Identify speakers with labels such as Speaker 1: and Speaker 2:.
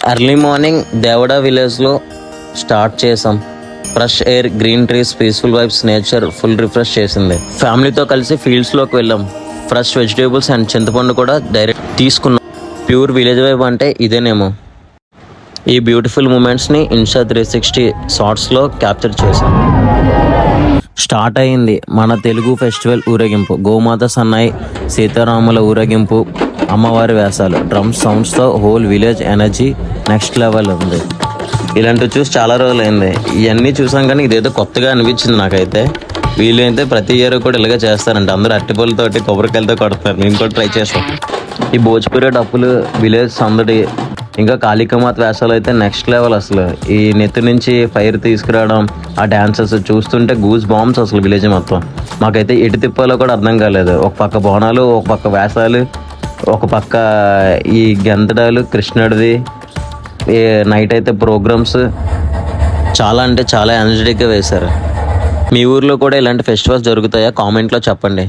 Speaker 1: Early morning దేవడా విలేజ్లో start చేసాం. Fresh air, green trees, peaceful vibes, nature full refresh చేసింది. ఫ్యామిలీతో కలిసి ఫీల్డ్స్లోకి వెళ్ళాం. ఫ్రెష్ వెజిటేబుల్స్ అండ్ చింతపండు కూడా డైరెక్ట్ తీసుకున్నాం. ప్యూర్ విలేజ్ వైబ్ అంటే ఇదేనేమో. ఈ బ్యూటిఫుల్ మూమెంట్స్ని ఇన్స్టా 360 షార్ట్స్లో క్యాప్చర్ చేశాం. స్టార్ట్ అయింది మన తెలుగు ఫెస్టివల్ ఊరేగింపు. గోమాత సన్నాయి, సీతారాముల ఊరేగింపు, అమ్మవారి వేషాలు, డ్రమ్స్ సౌండ్స్తో whole village energy next level ఉంది. ఇలాంటివి చూసి చాలా రోజులు అయింది. ఇవన్నీ చూసాం కానీ ఇదేదో కొత్తగా అనిపించింది నాకైతే. వీళ్ళు అయితే ప్రతి ఇయర్ కూడా ఇలాగే చేస్తారంట. అందరూ అట్టిపళ్ళతోటి కొబ్బరికాయలతో కొడతారు. నేను కూడా ట్రై చేస్తాం. ఈ భోజ్పురి డప్పులు, విలేజ్ సందడి, ఇంకా కాళికామాత వేషాలు అయితే నెక్స్ట్ లెవెల్ అసలు. ఈ నెత్తి నుంచి ఫైర్ తీసుకురావడం, ఆ డ్యాన్సెస్ చూస్తుంటే గూస్ బాంబ్స్ అసలు విలేజ్ మొత్తం. మాకైతే ఎటు తిప్పాలో కూడా అర్థం కాలేదు. ఒక పక్క బోనాలు, ఒక పక్క వేషాలు, ఒక పక్క ఈ గెంతడాలు, కృష్ణుడిది నైట్ అయితే ప్రోగ్రామ్స్ చాలా అంటే చాలా ఎనర్జెటిక్గా వేశారు. మీ ఊర్లో కూడా ఇలాంటి ఫెస్టివల్స్ జరుగుతాయా? కామెంట్లో చెప్పండి.